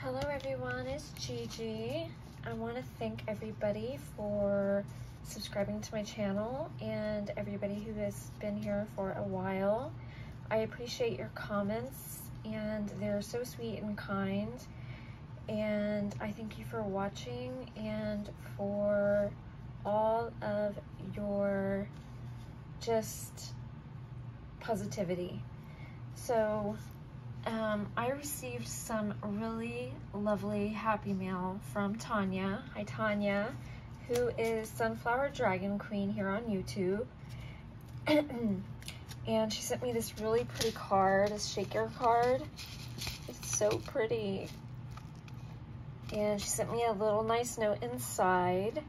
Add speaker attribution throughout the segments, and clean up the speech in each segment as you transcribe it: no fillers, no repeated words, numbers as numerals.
Speaker 1: Hello everyone, it's Gigi. I want to thank everybody for subscribing to my channel and everybody who has been here for a while. I appreciate your comments and they're so sweet and kind, and I thank you for watching and for all of your just positivity. So I received some really lovely happy mail from Tonya. Hi Tonya, who is Sunflower Dragon Queen here on YouTube. And she sent me this really pretty card, a shaker card. It's so pretty. And she sent me a little nice note inside.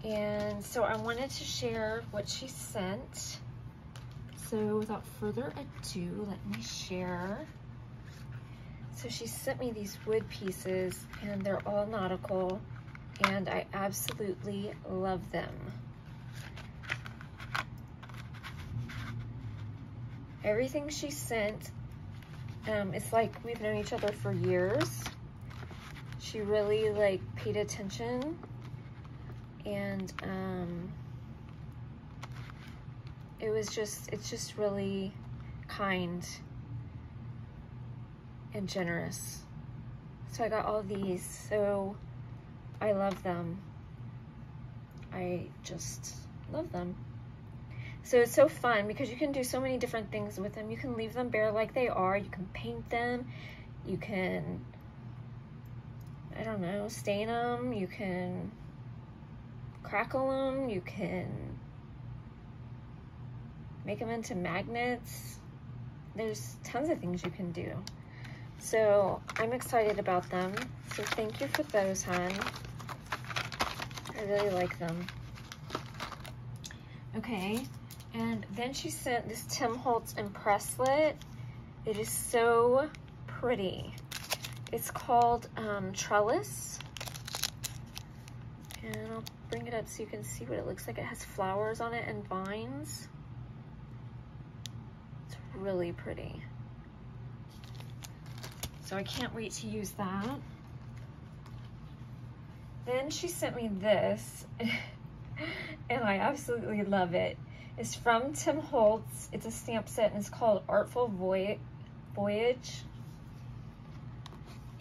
Speaker 1: And so I wanted to share what she sent. So without further ado, let me share. So she sent me these wood pieces and they're all nautical and I absolutely love them. Everything she sent, it's like we've known each other for years. She really paid attention, and it's just really kind and generous. So I got all these, so I love them. I just love them. So it's so fun because you can do so many different things with them. You can leave them bare like they are. You can paint them. You can, I don't know, stain them. You can crackle them. You can make them into magnets. There's tons of things you can do. So I'm excited about them. So thank you for those, hon. I really like them. Okay, and then she sent this Tim Holtz Impresslet. It is so pretty. It's called Trellis. And I'll bring it up so you can see what it looks like. It has flowers on it and vines. It's really pretty. So I can't wait to use that. Then she sent me this, and I absolutely love it. It's from Tim Holtz. It's a stamp set, and it's called Artful Voyage.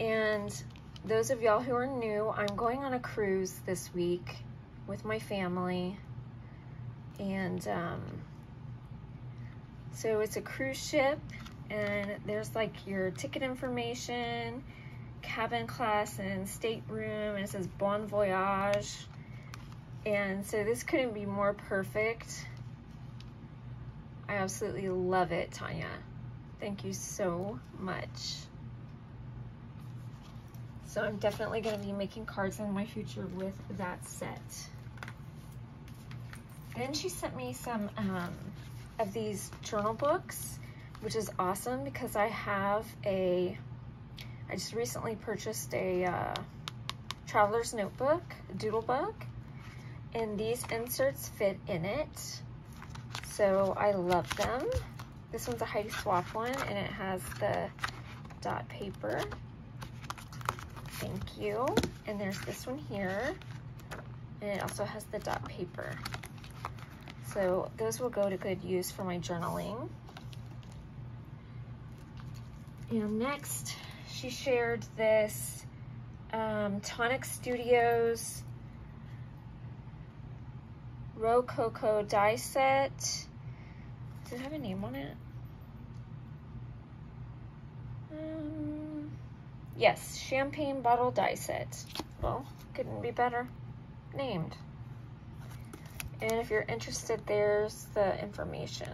Speaker 1: And those of y'all who are new, I'm going on a cruise this week with my family. And so it's a cruise ship. And there's like your ticket information, cabin class and stateroom, and it says Bon Voyage. And so this couldn't be more perfect. I absolutely love it, Tonya. Thank you so much. So I'm definitely going to be making cards in my future with that set. Then she sent me some of these journal books, which is awesome because I just recently purchased a traveler's notebook, a doodle book, and these inserts fit in it. So I love them. This one's a Heidi Swapp one, and it has the dot paper. Thank you. And there's this one here, and it also has the dot paper. So those will go to good use for my journaling. And next, she shared this Tonic Studios Coco Die Set. Does it have a name on it? Yes, Champagne Bottle Die Set. Well, couldn't be better named. And if you're interested, there's the information.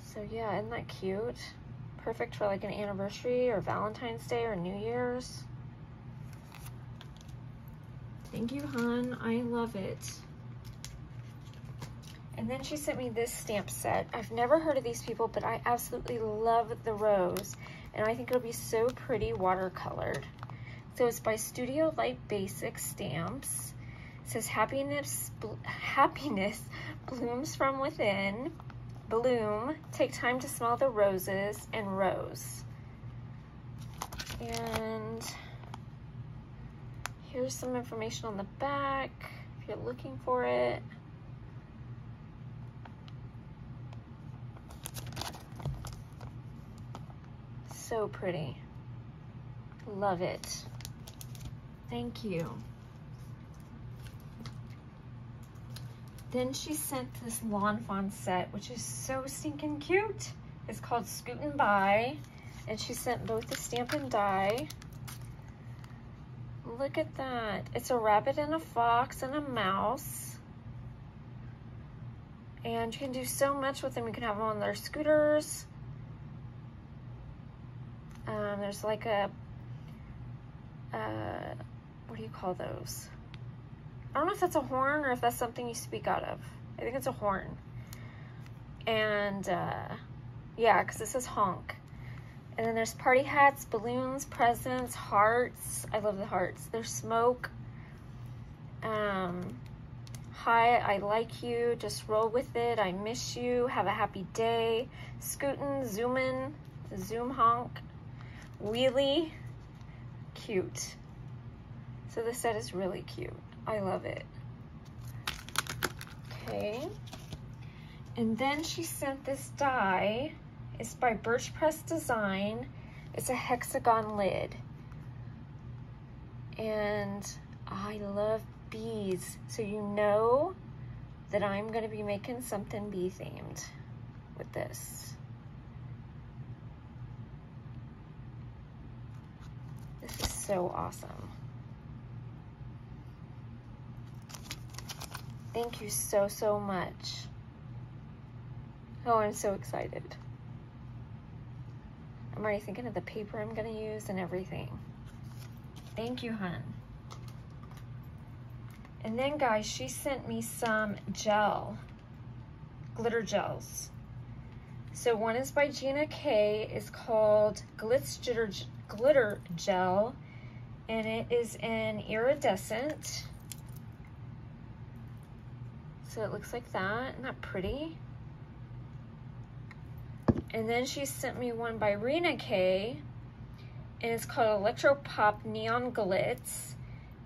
Speaker 1: So yeah, isn't that cute? Perfect for like an anniversary or Valentine's Day or New Year's. Thank you, hon. I love it. And then she sent me this stamp set. I've never heard of these people, but I absolutely love the rose. And I think it'll be so pretty watercolored. So it's by Studio Light Basic Stamps. It says happiness blooms from within. bloom, take time to smell the roses, and rose. And here's some information on the back if you're looking for it. So pretty. Love it. Thank you. Then she sent this lawn fawn set, which is so stinking cute. It's called Scoot and Buy, and she sent both the stamp and die. Look at that. It's a rabbit and a fox and a mouse. And you can do so much with them. You can have them on their scooters. There's like a, what do you call those? I don't know if that's a horn or if that's something you speak out of. I think it's a horn. And yeah, because it says honk. And then there's party hats, balloons, presents, hearts. I love the hearts. There's smoke. Hi, I like you. Just roll with it. I miss you. Have a happy day. Scootin', zoomin', zoom honk. Wheelie. Cute. So this set is really cute. I love it. Okay. And then she sent this die. It's by Birch Press Design. It's a hexagon lid. And I love bees. So you know that I'm going to be making something bee themed with this. This is so awesome. Thank you so, so much. Oh, I'm so excited. I'm already thinking of the paper I'm gonna use and everything. Thank you, hun. And then, guys, she sent me some gel, glitter gels. So one is by Gina K. It's called Glitter Gel, and it is in iridescent. So it looks like that. Isn't that pretty? And then she sent me one by Rena K, and it's called Electro Pop Neon Glitz,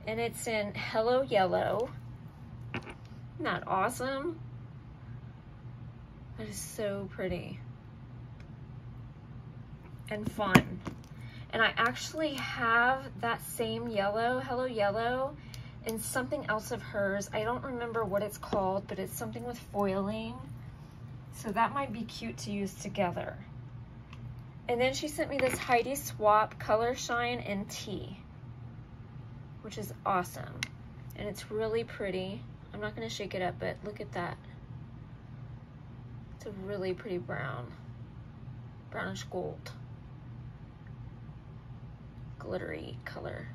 Speaker 1: and it's in Hello Yellow. Isn't that awesome? That is so pretty and fun. And I actually have that same yellow, Hello Yellow, and something else of hers. I don't remember what it's called, but it's something with foiling. So that might be cute to use together. And then she sent me this Heidi Swap Color Shine in Tea, which is awesome. And it's really pretty. I'm not gonna shake it up, but look at that. It's a really pretty brown, brownish gold, glittery color.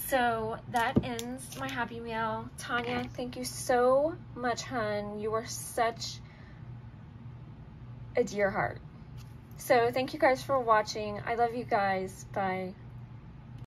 Speaker 1: So that ends my Happy Mail. Tonya, thank you so much, hun. You are such a dear heart. So thank you guys for watching. I love you guys. Bye.